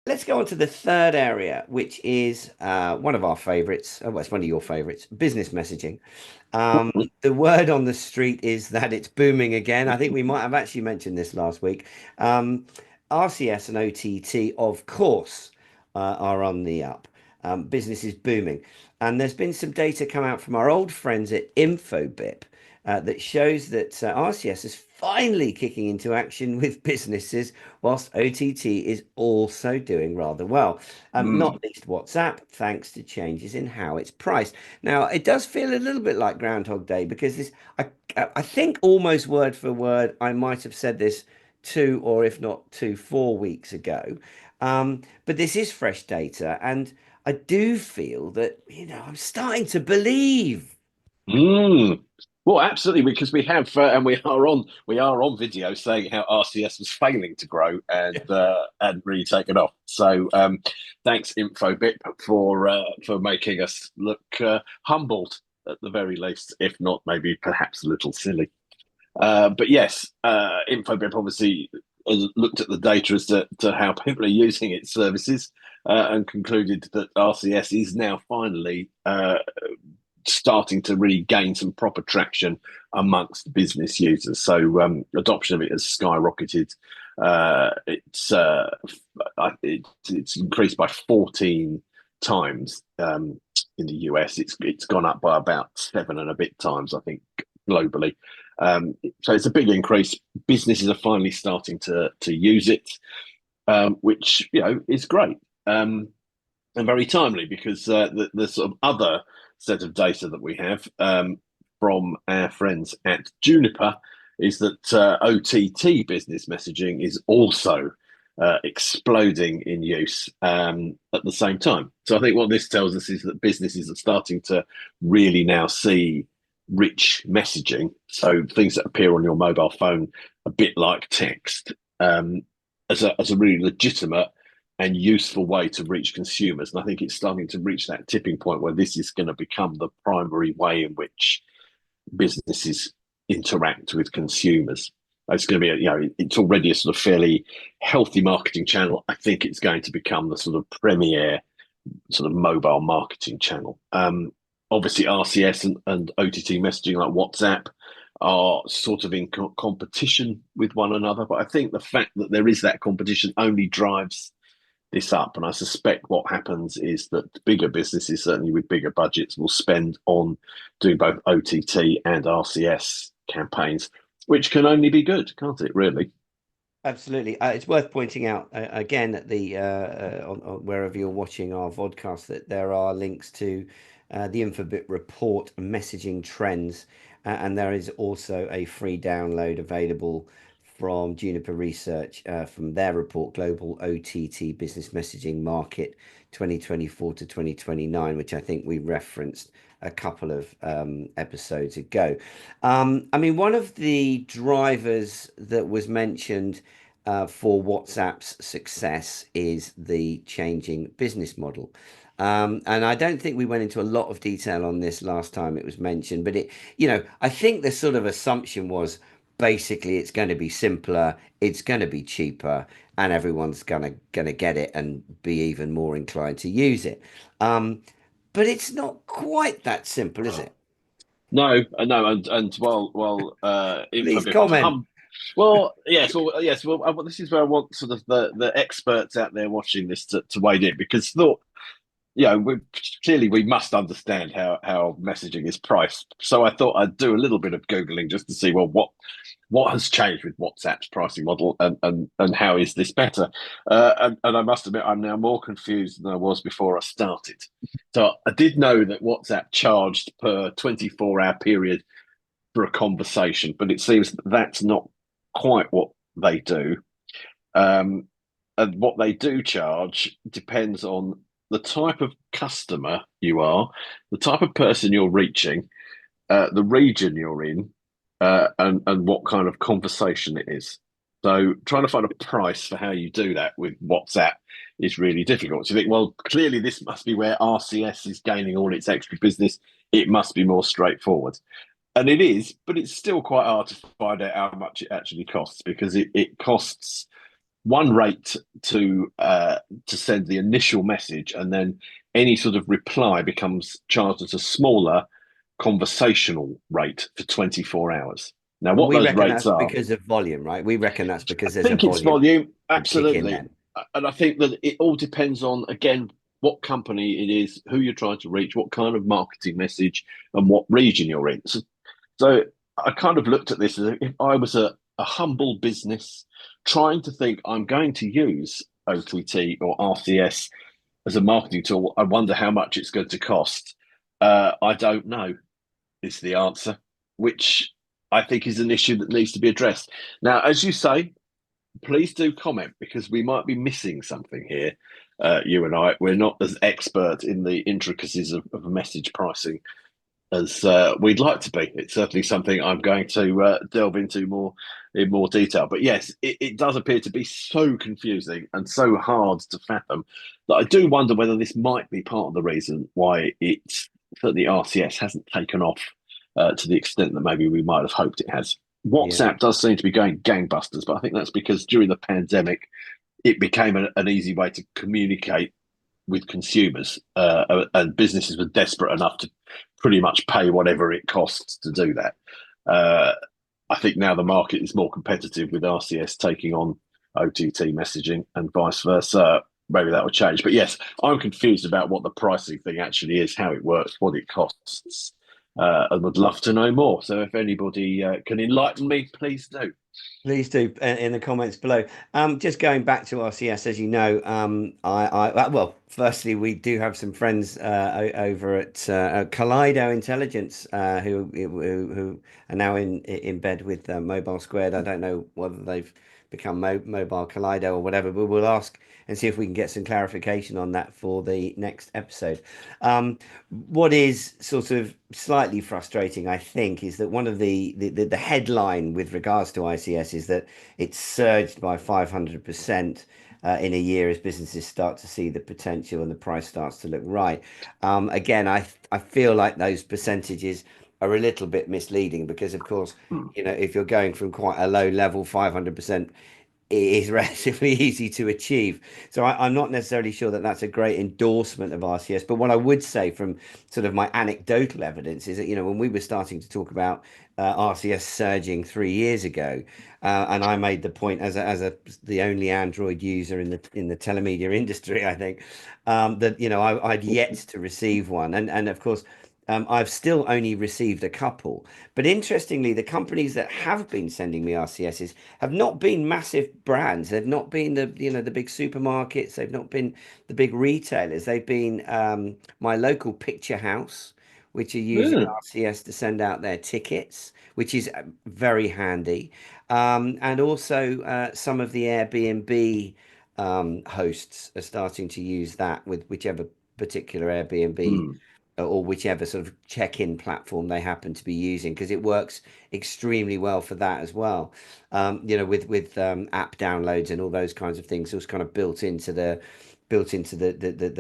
Let's go on to the third area, which is one of our favorites. Oh, well, it's one of your favorites, business messaging. Um, the word on the street is that it's booming again. I think we might have actually mentioned this last week. Um, RCS and OTT, of course, are on the up. Business is booming. And there's been some data come out from our old friends at Infobip that shows that RCS is finally kicking into action with businesses, whilst OTT is also doing rather well. Not Mm. least WhatsApp, thanks to changes in how it's priced. Now, it does feel a little bit like Groundhog Day because I think almost word for word, I might have said this 2 or if not 4 weeks ago. But this is fresh data, and I do feel that, I'm starting to believe. Mm. Well, absolutely, because we have, and we are on video saying how RCS was failing to grow and really taken off. So, thanks Infobip for making us look humbled at the very least, if not maybe perhaps a little silly. But yes, Infobip obviously has looked at the data as to how people are using its services and concluded that RCS is now finally starting to really gain some proper traction amongst business users. So adoption of it has skyrocketed. It's increased by 14 times in the US. It's gone up by about seven and a bit times, I think, globally. So it's a big increase. Businesses are finally starting to use it, which is great. And very timely because the sort of other set of data that we have from our friends at Juniper is that OTT business messaging is also exploding in use at the same time. So I think what this tells us is that businesses are starting to really now see rich messaging, so things that appear on your mobile phone, a bit like text, as a really legitimate and useful way to reach consumers. And I think it's starting to reach that tipping point where this is going to become the primary way in which businesses interact with consumers. It's going to be, it's already a sort of fairly healthy marketing channel. I think it's going to become the sort of premier sort of mobile marketing channel. Obviously, RCS and OTT messaging like WhatsApp are sort of in competition with one another. But I think the fact that there is that competition only drives this up. And I suspect what happens is that bigger businesses, certainly with bigger budgets, will spend on doing both OTT and RCS campaigns, which can only be good, can't it, really? Absolutely. It's worth pointing out again at on wherever you're watching our vodcast that there are links to the Infobit report messaging trends, and there is also a free download available from Juniper Research from their report, Global OTT Business Messaging Market 2024 to 2029, which I think we referenced a couple of episodes ago. I mean, one of the drivers that was mentioned for WhatsApp's success is the changing business model. And I don't think we went into a lot of detail on this last time it was mentioned, but I think the sort of assumption was basically it's going to be simpler, it's going to be cheaper, and everyone's gonna get it and be even more inclined to use it. But it's not quite that simple, is it? No, no, and while Please Infobip comment. well, yes, well, this is where I want sort of the experts out there watching this to wade in because thought clearly we must understand how messaging is priced. So I thought I'd do a little bit of googling just to see well what has changed with WhatsApp's pricing model and how is this better? And I must admit I'm now more confused than I was before I started. So I did know that WhatsApp charged per 24-hour period for a conversation, but it seems that that's not quite what they do. Um, and what they do charge depends on the type of customer you are, the type of person you're reaching, the region you're in, and what kind of conversation it is. So trying to find a price for how you do that with WhatsApp is really difficult. So you think, well, clearly this must be where RCS is gaining all its extra business. It must be more straightforward. And it is, but it's still quite hard to find out how much it actually costs because it costs one rate to send the initial message, and then any sort of reply becomes charged at a smaller conversational rate for 24 hours. Now, And what we those reckon rates that's are, because of volume, right? We reckon that's I because there's a think it's volume volume, tick in absolutely. them. And I think that it all depends on, again, what company it is, who you're trying to reach, what kind of marketing message, and what region you're in. So I kind of looked at this as if I was a humble business trying to think I'm going to use OTT or RCS as a marketing tool. I wonder how much it's going to cost. I don't know, is the answer, which I think is an issue that needs to be addressed. Now, as you say, please do comment because we might be missing something here. You and I, we're not as expert in the intricacies of message pricing as we'd like to be. It's certainly something I'm going to delve into more in more detail. But yes, it does appear to be so confusing and so hard to fathom that I do wonder whether this might be part of the reason why it's certainly RCS hasn't taken off to the extent that maybe we might have hoped it has. Yeah. WhatsApp does seem to be going gangbusters, but I think that's because during the pandemic, it became an easy way to communicate with consumers, and businesses were desperate enough to pretty much pay whatever it costs to do that. Uh, I think now the market is more competitive with RCS taking on OTT messaging and vice versa. Maybe that will change. But yes, I'm confused about what the pricing thing actually is, how it works, what it costs, and would love to know more. So if anybody can enlighten me, please do. Please do in the comments below. Just going back to RCS, as you know, well, firstly, we do have some friends over at Kaleido Intelligence who are now in bed with Mobile Squared. I don't know whether they've become Mobile Kaleido or whatever, but we'll ask and see if we can get some clarification on that for the next episode. What is sort of slightly frustrating, I think, is that one of the headline with regards to ICS is that it's surged by 500% in a year as businesses start to see the potential and the price starts to look right. Again, I feel like those percentages are a little bit misleading because, of course, Hmm. if you're going from quite a low level, 500% it is relatively easy to achieve. So I'm not necessarily sure that that's a great endorsement of RCS. But what I would say from sort of my anecdotal evidence is that, when we were starting to talk about RCS surging 3 years ago, and I made the point as the only Android user in the telemedia industry, I think, that, I'd yet to receive one. And of course, I've still only received a couple. But interestingly, the companies that have been sending me RCSs have not been massive brands. They've not been the big supermarkets. They've not been the big retailers. They've been my local picture house, which are using Yeah. RCS to send out their tickets, which is very handy. And also some of the Airbnb hosts are starting to use that with whichever particular Airbnb Hmm. or whichever sort of check-in platform they happen to be using because it works extremely well for that as well. With app downloads and all those kinds of things, it's kind of built into the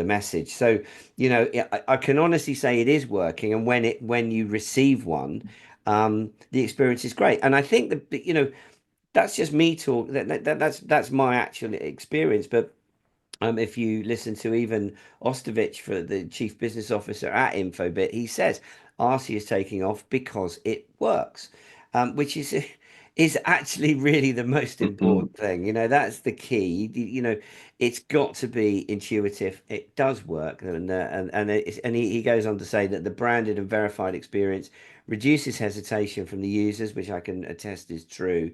message. So, I can honestly say it is working, and when you receive one, the experience is great. And I think that that's just me talk. That's my actual experience, but. If you listen to even Ostovich, for the chief business officer at Infobit, he says RC is taking off because it works, which is actually really the most Hmm. important thing. That's the key. It's got to be intuitive. It does work, and he goes on to say that the branded and verified experience reduces hesitation from the users, which I can attest is true.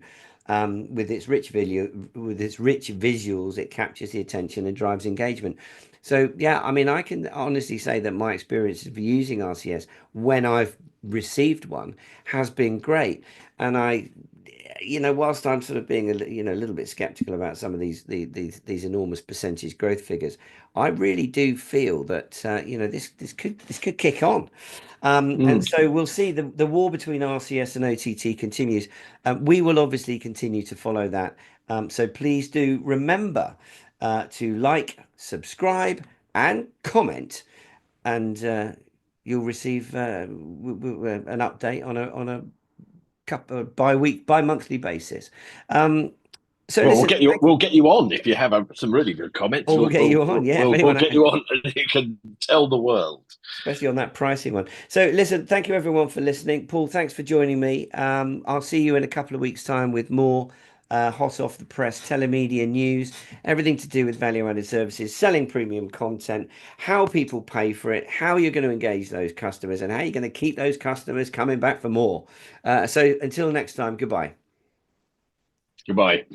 With its rich visuals, it captures the attention and drives engagement. So yeah, I mean, I can honestly say that my experience of using RCS when I've received one has been great. And whilst I'm sort of being a little bit skeptical about some of these enormous percentage growth figures, I really do feel that this could kick on. And Hmm. so we'll see the war between RCS and OTT continues. We will obviously continue to follow that. So please do remember to like, subscribe, and comment, and you'll receive an update on a bi-monthly basis. So Well, listen, thank you. we'll get you on if you have some really good comments. Or we'll get you on. Yeah, if We'll anyone, get you on, and you can tell the world. especially on that pricing one. So listen, thank you everyone for listening. Paul, thanks for joining me. I'll see you in a couple of weeks' time with more hot off the press telemedia news, everything to do with value-added services, selling premium content, how people pay for it, how you're going to engage those customers, and how you're going to keep those customers coming back for more. So until next time, goodbye. Goodbye.